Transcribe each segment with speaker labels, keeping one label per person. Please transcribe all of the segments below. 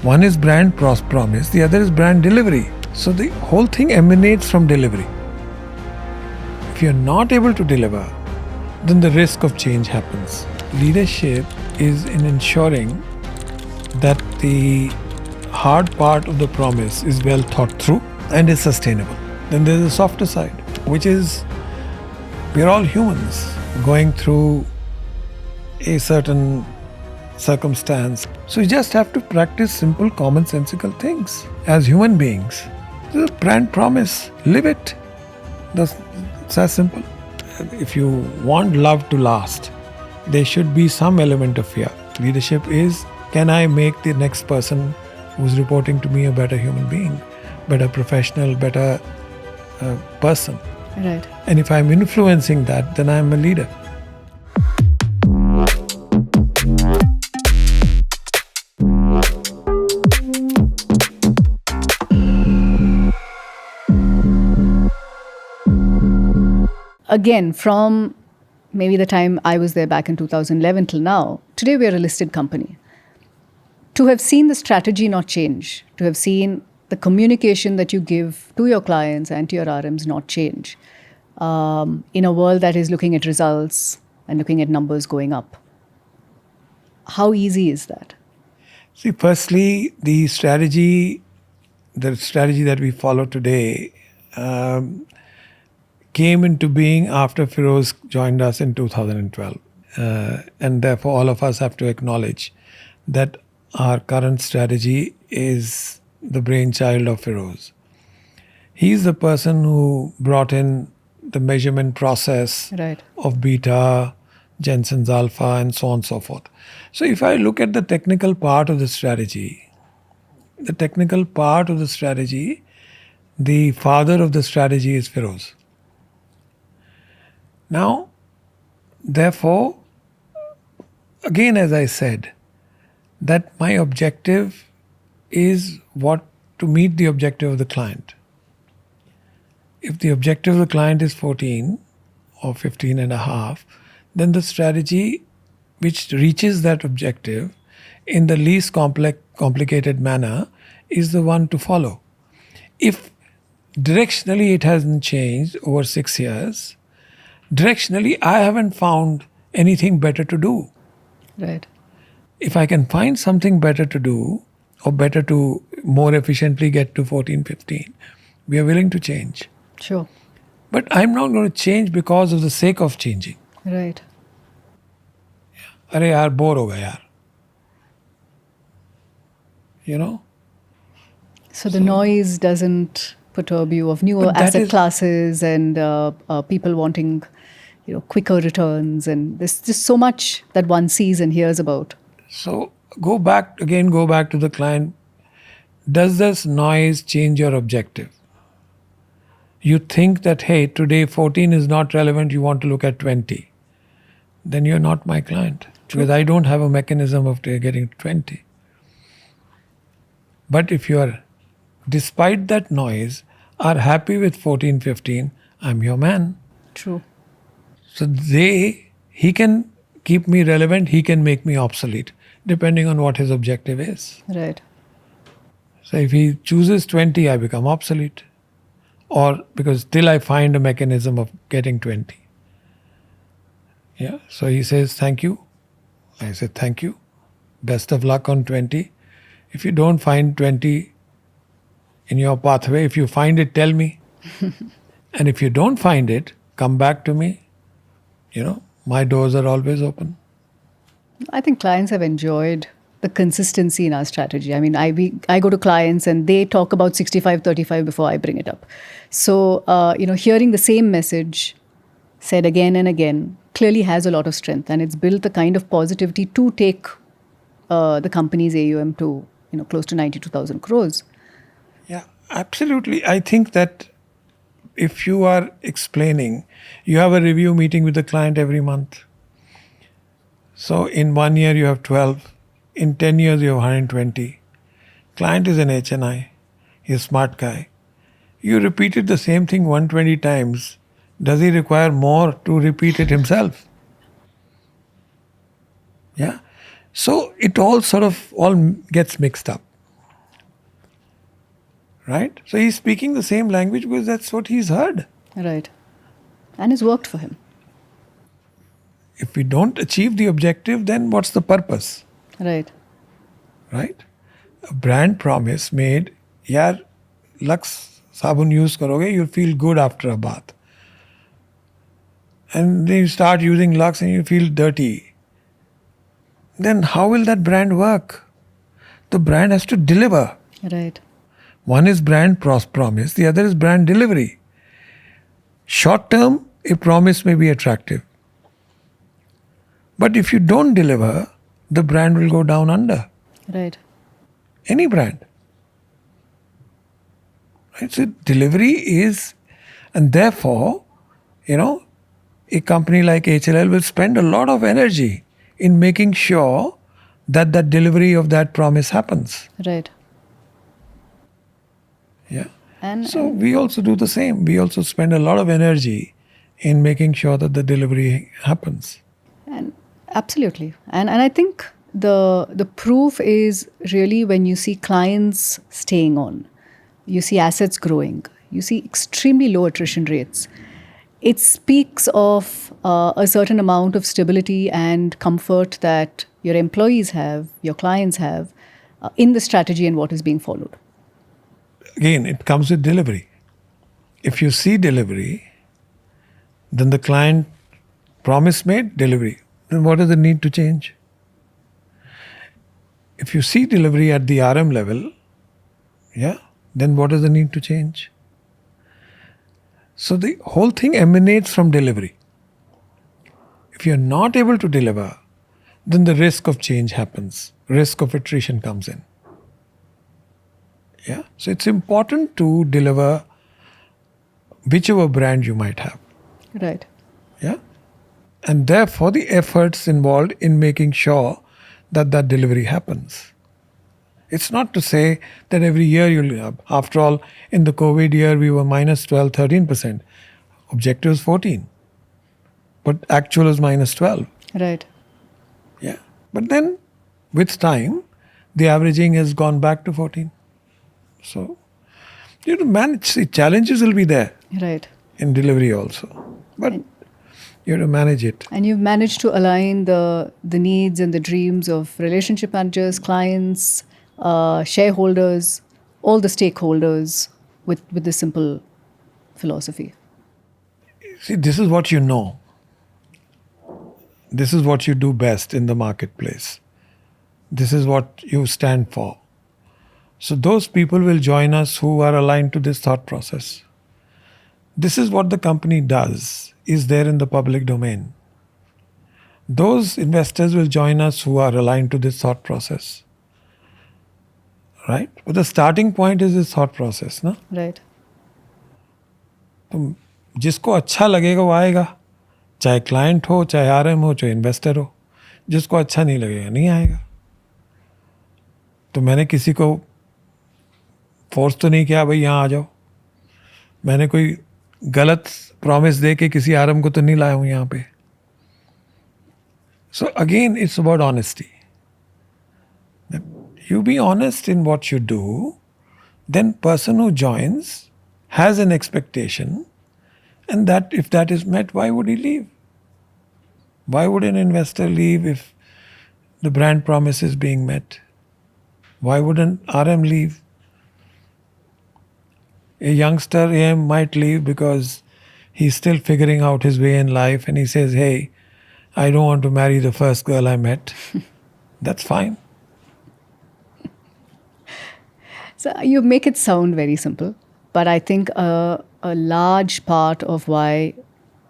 Speaker 1: One is brand promise, the other is brand delivery. So the whole thing emanates from delivery. If you're not able to deliver, then the risk of change happens. Leadership is in ensuring that the hard part of the promise is well thought through and is sustainable. Then there's the softer side, which is we're all humans going through a certain circumstance. So you just have to practice simple, commonsensical things as human beings. The brand promise, live it. It's as simple. If you want love to last, there should be some element of fear. Leadership is, can I make the next person who's reporting to me a better human being, better professional, better person?
Speaker 2: Right.
Speaker 1: And if I'm influencing that, then I'm a leader.
Speaker 2: Again, from maybe the time I was there back in 2011 till now, today we are a listed company. To have seen the strategy not change, to have seen the communication that you give to your clients and to your RMs not change, in a world that is looking at results and looking at numbers going up, how easy is that?
Speaker 1: See, firstly, the strategy that we follow today came into being after Feroz joined us in 2012. And therefore, all of us have to acknowledge that our current strategy is the brainchild of Feroz. He's the person who brought in the measurement process of beta, Jensen's alpha, and so on and so forth. So if I look at the technical part of the strategy, the father of the strategy is Feroz. Now, therefore, again, as I said, that my objective is to meet the objective of the client. If the objective of the client is 14 or 15 and a half, then the strategy which reaches that objective in the least complicated manner is the one to follow. If directionally it hasn't changed over 6 years, directionally I haven't found anything better to do.
Speaker 2: Right.
Speaker 1: If I can find something better to do, or better to more efficiently get to 14, 15, we are willing to change.
Speaker 2: Sure.
Speaker 1: But I'm not going to change because of the sake of changing.
Speaker 2: Right.
Speaker 1: Arey yaar, bore ho gaya yaar. You know?
Speaker 2: So the noise doesn't perturb you of newer asset classes and people wanting, quicker returns, and there's just so much that one sees and hears about.
Speaker 1: So go back to the client. Does this noise change your objective? You think that, hey, today 14 is not relevant, you want to look at 20. Then you're not my client. True. Because I don't have a mechanism of getting 20. But if you are, despite that noise, are happy with 14, 15, I'm your man.
Speaker 2: True.
Speaker 1: So he can keep me relevant, he can make me obsolete, depending on what his objective is.
Speaker 2: Right.
Speaker 1: So if he chooses 20, I become obsolete. Or because till I find a mechanism of getting 20. Yeah. So he says, thank you. I said, thank you. Best of luck on 20. If you don't find 20 in your pathway, if you find it, tell me. And if you don't find it, come back to me. My doors are always open.
Speaker 2: I think clients have enjoyed the consistency in our strategy. I mean, I go to clients and they talk about 65-35 before I bring it up. So, hearing the same message said again and again clearly has a lot of strength, and it's built the kind of positivity to take the company's AUM to, close to 92,000 crores.
Speaker 1: Yeah, absolutely. I think that if you are explaining, you have a review meeting with the client every month. So in 1 year you have 12. In 10 years you have 120. Client is an HNI. He's a smart guy. You repeated the same thing 120 times. Does he require more to repeat it himself? Yeah. So it all gets mixed up. right? So he's speaking the same language because that's what he's heard.
Speaker 2: Right. And it's worked for him.
Speaker 1: If we don't achieve the objective, then what's the purpose,
Speaker 2: Right.
Speaker 1: right? A brand promise made, yaar, Lux sabun use karoge, you'll feel good after a bath. And then you start using Lux and you feel dirty. Then how will that brand work? The brand has to deliver.
Speaker 2: Right.
Speaker 1: One is brand promise, the other is brand delivery. Short term, a promise may be attractive. But if you don't deliver, the brand will go down under.
Speaker 2: Right.
Speaker 1: Any brand. Right? So delivery is, and therefore, a company like HLL will spend a lot of energy in making sure that that delivery of that promise happens.
Speaker 2: Right.
Speaker 1: Yeah.
Speaker 2: And
Speaker 1: So we also do the same. We also spend a lot of energy in making sure that the delivery happens.
Speaker 2: And absolutely. And I think the proof is really when you see clients staying on, you see assets growing, you see extremely low attrition rates. It speaks of a certain amount of stability and comfort that your employees have, your clients have, in the strategy and what is being followed.
Speaker 1: Again, it comes with delivery. If you see delivery, then the client promise made delivery. Then what is the need to change? If you see delivery at the RM level, then what is the need to change? So the whole thing emanates from delivery. If you're not able to deliver, then the risk of change happens. Risk of attrition comes in. Yeah. So it's important to deliver whichever brand you might have.
Speaker 2: Right.
Speaker 1: Yeah. And therefore the efforts involved in making sure that that delivery happens. It's not to say that every year you'll, after all, in the COVID year, we were minus 12, 13%. Objective was 14. But actual is minus 12.
Speaker 2: Right.
Speaker 1: Yeah. But then with time, the averaging has gone back to 14. So, you have to manage. The challenges will be there
Speaker 2: Right.
Speaker 1: in delivery also. But you have to manage it.
Speaker 2: And you've managed to align the needs and the dreams of relationship managers, clients, shareholders, all the stakeholders with this simple philosophy.
Speaker 1: See, this is what you know. This is what you do best in the marketplace. This is what you stand for. So those people will join us who are aligned to this thought process. This is what the company does, is there in the public domain. Those investors will join us who are aligned to this thought process. Right? But the starting point is this thought process. Na?
Speaker 2: Right.
Speaker 1: तो जिसको अच्छा लगेगा वो आएगा, चाहे client हो, चाहे RM हो, चाहे इन्वेस्टर हो. जिसको अच्छा नहीं लगेगा नहीं आएगा. तो मैंने किसी को फोर्स तो नहीं किया भाई यहाँ आ जाओ. मैंने कोई गलत प्रॉमिस दे के किसी आरएम को तो नहीं लाया हूँ यहाँ पे. So again it's about honesty. You be honest in what you do, then person who joins has an expectation, and that if that is met, why would he leave? Why would an investor leave if the brand promise is being met? Why would an RM leave? A youngster AM might leave because he's still figuring out his way in life and he says, hey, I don't want to marry the first girl I met. That's fine.
Speaker 2: So you make it sound very simple, but I think a large part of why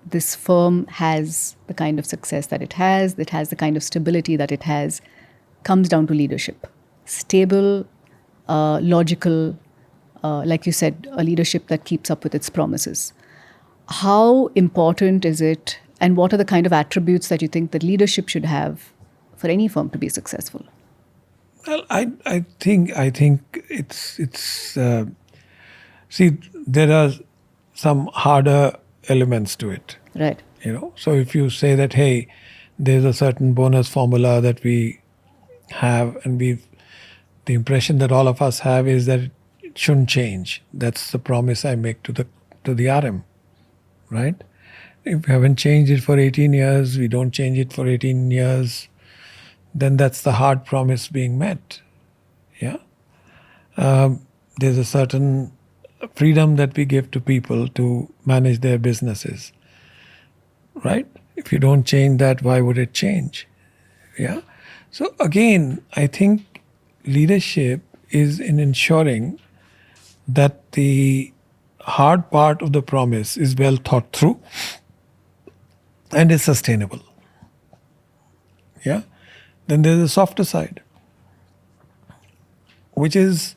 Speaker 2: this firm has the kind of success that it has the kind of stability that it has, comes down to leadership. Stable, logical, like you said, a leadership that keeps up with its promises. How important is it, and what are the kind of attributes that you think that leadership should have for any firm to be successful?
Speaker 1: Well, I think it's see, there are some harder elements to it.
Speaker 2: Right.
Speaker 1: So if you say that, hey, there's a certain bonus formula that we have, and the impression that all of us have is that it shouldn't change. That's the promise I make to the RM, right? If we haven't changed it for 18 years, we don't change it for 18 years, then that's the hard promise being met. Yeah. There's a certain freedom that we give to people to manage their businesses, right? If you don't change that, why would it change? Yeah. So again, I think leadership is in ensuring that the hard part of the promise is well thought through and is sustainable. Yeah. Then there's a softer side, which is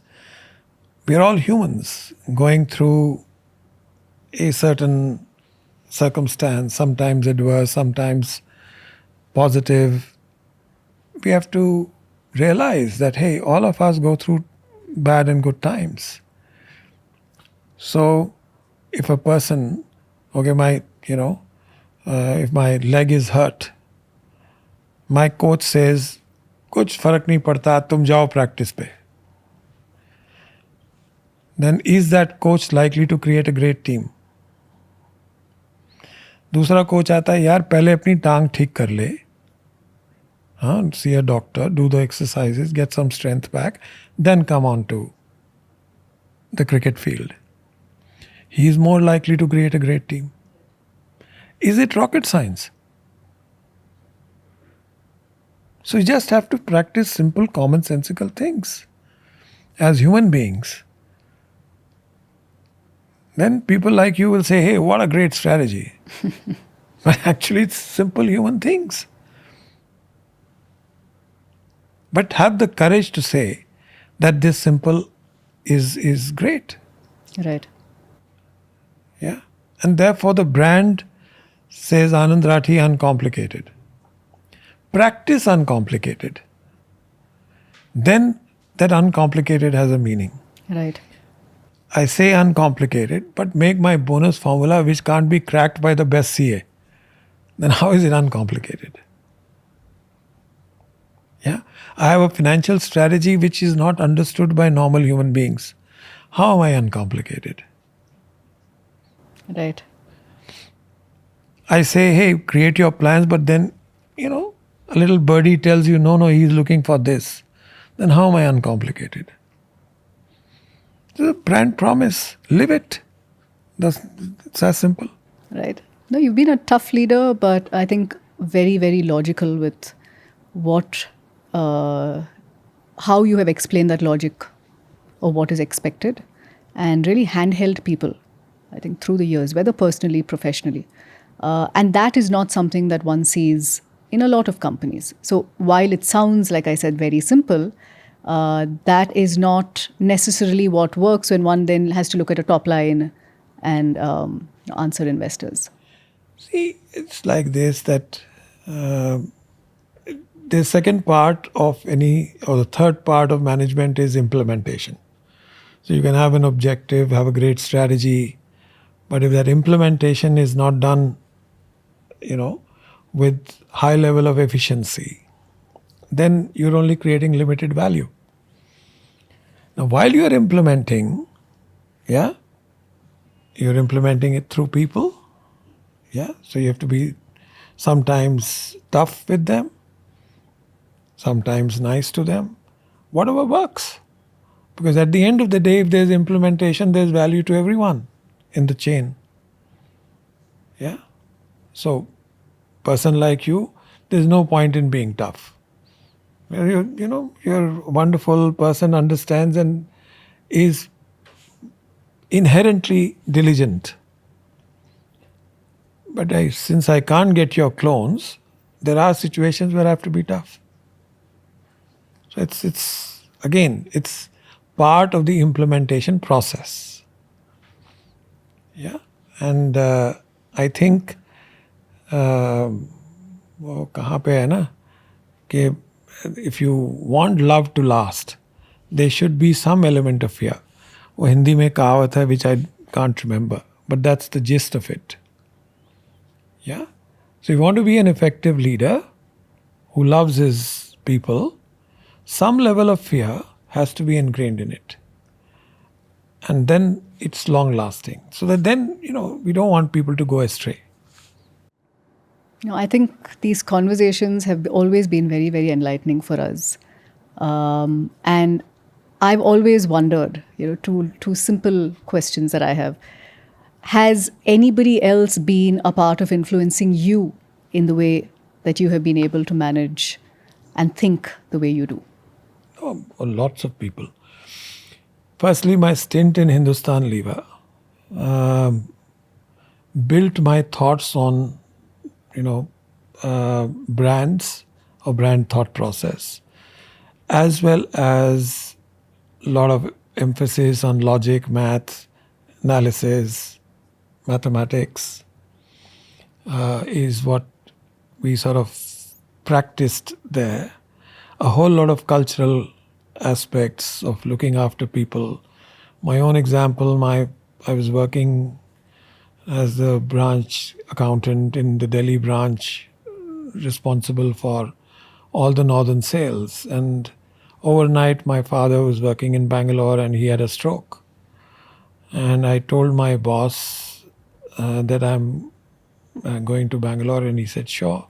Speaker 1: we're all humans going through a certain circumstance, sometimes adverse, sometimes positive. We have to realize that, hey, all of us go through bad and good times. So if a person, okay, if my leg is hurt, my coach says, कुछ फर्क नहीं पड़ता, तुम जाओ practice पे. Then is that coach likely to create a great team? दूसरा coach आता है, यार पहले अपनी टांग ठीक कर ले, हाँ, see a doctor, do the exercises, get some strength back, then come on to the cricket field. He is more likely to create a great team. Is it rocket science? So you just have to practice simple, commonsensical things as human beings. Then people like you will say, hey, what a great strategy. But actually, it's simple human things. But have the courage to say that this simple is great.
Speaker 2: Right.
Speaker 1: Yeah. And therefore, the brand says Anand Rathi Uncomplicated. Practice uncomplicated. Then that uncomplicated has a meaning.
Speaker 2: Right.
Speaker 1: I say uncomplicated, but make my bonus formula which can't be cracked by the best CA. Then how is it uncomplicated? Yeah. I have a financial strategy which is not understood by normal human beings. How am I uncomplicated?
Speaker 2: Right.
Speaker 1: I say, hey, create your plans, but then, a little birdie tells you, no, he's looking for this. Then how am I uncomplicated? The brand promise, live it. It's as simple.
Speaker 2: Right. No, you've been a tough leader, but I think very, very logical with how you have explained that logic of what is expected, and really handheld people, I think, through the years, whether personally, professionally. And that is not something that one sees in a lot of companies. So while it sounds, like I said, very simple, that is not necessarily what works when one then has to look at a top line and answer investors.
Speaker 1: See, it's like this, that the second part of the third part of management is implementation. So you can have an objective, have a great strategy, but if that implementation is not done, with high level of efficiency, then you're only creating limited value. Now, while you are implementing, you're implementing it through people. Yeah. So you have to be sometimes tough with them, sometimes nice to them, whatever works. Because at the end of the day, if there's implementation, there's value to everyone in the chain. Yeah. So, person like you, there's no point in being tough. You're a wonderful person, understands and is inherently diligent. But since I can't get your clones, there are situations where I have to be tough. So it's part of the implementation process. Yeah. And I think वो कहाँ पे है ना कि if you want love to last, there should be some element of fear. वो हिंदी में कहावत है which I can't remember, but that's the gist of it. Yeah. So if you want to be an effective leader who loves his people, some level of fear has to be ingrained in it. and then it's long lasting. So that then, we don't want people to go astray.
Speaker 2: No, I think these conversations have always been very, very enlightening for us. And I've always wondered, two simple questions that I have. Has anybody else been a part of influencing you in the way that you have been able to manage and think the way you do?
Speaker 1: Oh, lots of people. Firstly, my stint in Hindustan Lever built my thoughts on, brands or brand thought process, as well as a lot of emphasis on logic, math, analysis, mathematics is what we sort of practiced there. A whole lot of cultural aspects of looking after people. My own example, I was working as the branch accountant in the Delhi branch, responsible for all the northern sales. And overnight, my father was working in Bangalore and he had a stroke. And I told my boss that I'm going to Bangalore, and he said, sure.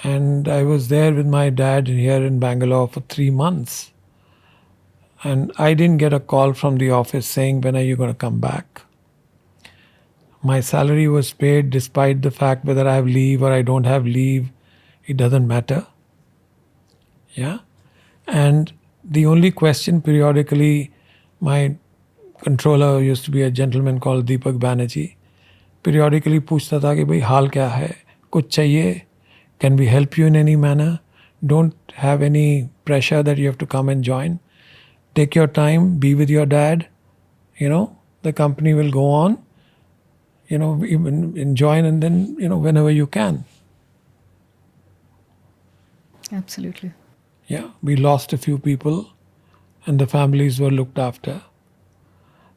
Speaker 1: And I was there with my dad here in Bangalore for 3 months. And I didn't get a call from the office saying, when are you going to come back? My salary was paid despite the fact whether I have leave or I don't have leave. It doesn't matter. Yeah. And the only question periodically, my controller used to be a gentleman called Deepak Banerjee, periodically पूछता था कि भाई हाल क्या है, कुछ चाहिए, can we help you in any manner? Don't have any pressure that you have to come and join. Take your time, be with your dad. The company will go on. Even join, and then, whenever you can.
Speaker 2: Absolutely.
Speaker 1: Yeah, we lost a few people and the families were looked after.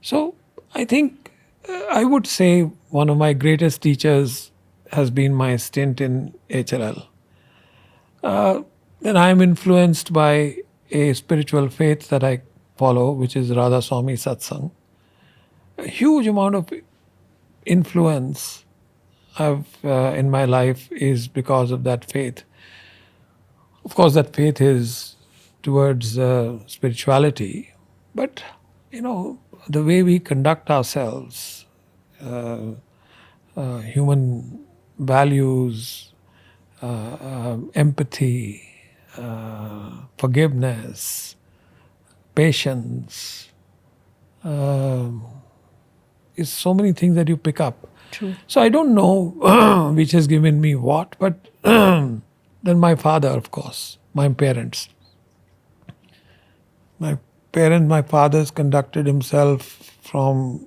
Speaker 1: So I think I would say one of my greatest teachers has been my stint in HLL. Then I am influenced by a spiritual faith that I follow, which is Radha Swami Satsang. A huge amount of influence in my life is because of that faith. Of course, that faith is towards spirituality, but the way we conduct ourselves, human values, empathy, forgiveness, patience, is so many things that you pick up.
Speaker 2: True.
Speaker 1: So I don't know which has given me what, but then my father, of course, my parents. My father's conducted himself from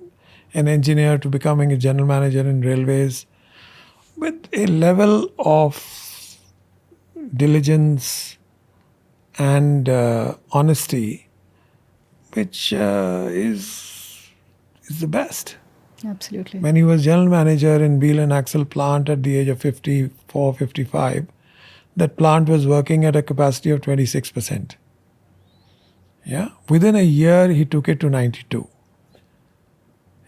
Speaker 1: an engineer to becoming a general manager in railways with a level of diligence and honesty which is the best.
Speaker 2: Absolutely.
Speaker 1: When he was general manager in wheel and axle plant at the age of 54, 55, that plant was working at a capacity of 26%. Yeah. Within a year, he took it to 92.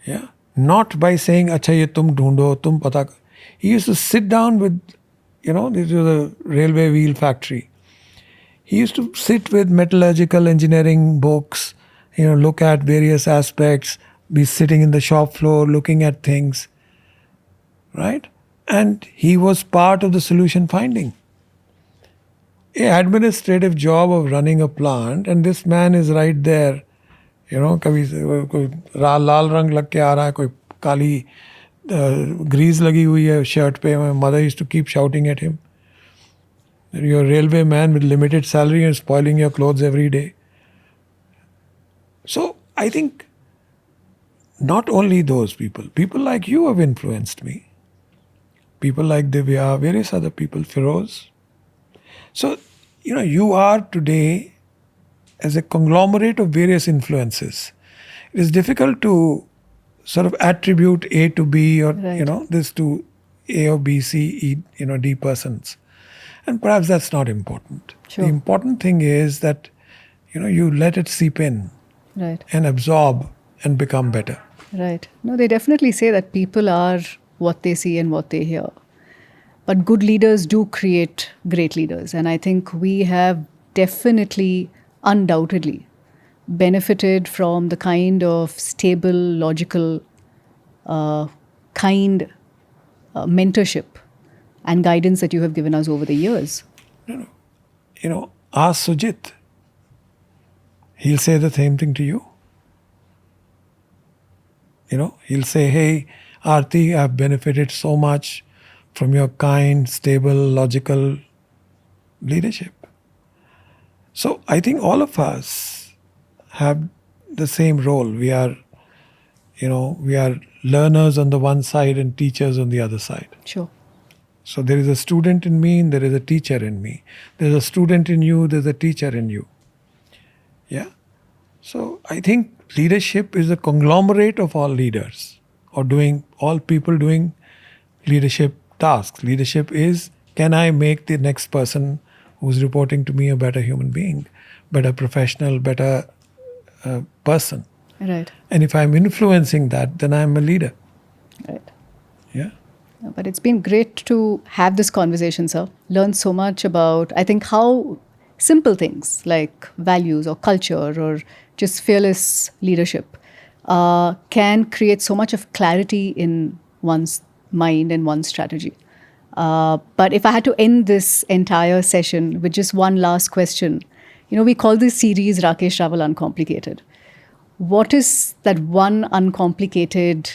Speaker 1: Yeah. Not by saying, "Acha ye tum dhundo, tum pata." He used to sit down with, this was a railway wheel factory. He used to sit with metallurgical engineering books, look at various aspects, be sitting in the shop floor looking at things, right? And he was part of the solution finding. An administrative job of running a plant, and this man is right there. कभी कोई लाल रंग लग के आ रहा है, कोई काली grease लगी हुई है shirt पे. My mother used to keep shouting at him, "You're a railway man with limited salary and spoiling your clothes every day." So I think not only those people like you have influenced me. People like Divya, various other people, Feroz. So, you are today as a conglomerate of various influences. It is difficult to sort of attribute A to B or,
Speaker 2: Right.
Speaker 1: this to A or B, C, E, D persons. And perhaps that's not important.
Speaker 2: Sure.
Speaker 1: The important thing is that, you let it seep in
Speaker 2: Right.
Speaker 1: and absorb and become better.
Speaker 2: Right. No, they definitely say that people are what they see and what they hear. But good leaders do create great leaders. And I think we have definitely, undoubtedly, benefited from the kind of stable, logical, kind mentorship and guidance that you have given us over the years.
Speaker 1: Ask Sujit. He'll say the same thing to you. He'll say, hey, Aarti, I've benefited so much from your kind, stable, logical leadership. So I think all of us have the same role. We are learners on the one side and teachers on the other side.
Speaker 2: Sure.
Speaker 1: So there is a student in me and there is a teacher in me. There's a student in you, there's a teacher in you. Yeah. So I think leadership is a conglomerate of all leaders or all people doing leadership tasks. Leadership is, can I make the next person who's reporting to me a better human being, better professional, better person?
Speaker 2: Right.
Speaker 1: And if I'm influencing that, then I'm a leader.
Speaker 2: Right.
Speaker 1: Yeah.
Speaker 2: But it's been great to have this conversation, sir. Learn so much about, I think, how simple things like values or culture or just fearless leadership can create so much of clarity in one's mind and one's strategy. But if I had to end this entire session with just one last question, we call this series Rakesh Rawal Uncomplicated. What is that one uncomplicated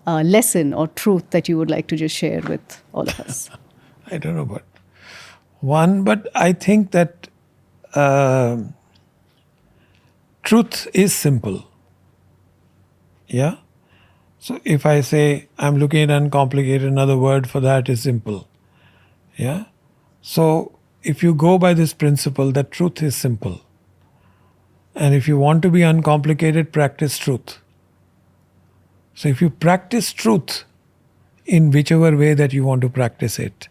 Speaker 2: lesson or truth that you would like to just share with all of us?
Speaker 1: I don't know about one, but I think that truth is simple. Yeah? So if I say I'm looking at uncomplicated, another word for that is simple. Yeah? So if you go by this principle that truth is simple, and if you want to be uncomplicated, practice truth. So if you practice truth in whichever way that you want to practice it,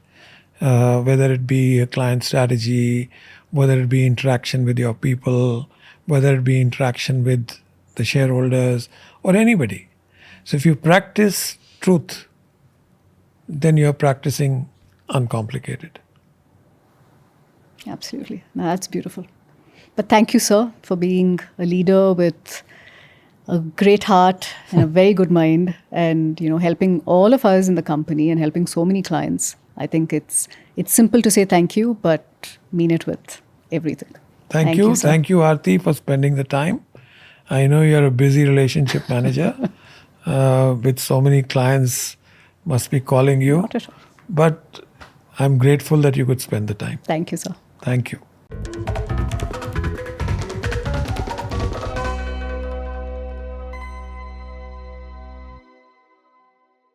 Speaker 1: whether it be a client strategy, whether it be interaction with your people, whether it be interaction with the shareholders or anybody. So if you practice truth, then you're practicing uncomplicated.
Speaker 2: Absolutely. No, that's beautiful. But thank you, sir, for being a leader with a great heart and a very good mind and, helping all of us in the company and helping so many clients. I think it's simple to say thank you, but mean it with everything.
Speaker 1: Thank you.
Speaker 2: Sir.
Speaker 1: Thank you, Aarti, for spending the time. I know you're a busy relationship manager with so many clients must be calling you.
Speaker 2: Not at all.
Speaker 1: But I'm grateful that you could spend the time.
Speaker 2: Thank you, sir.
Speaker 1: Thank you.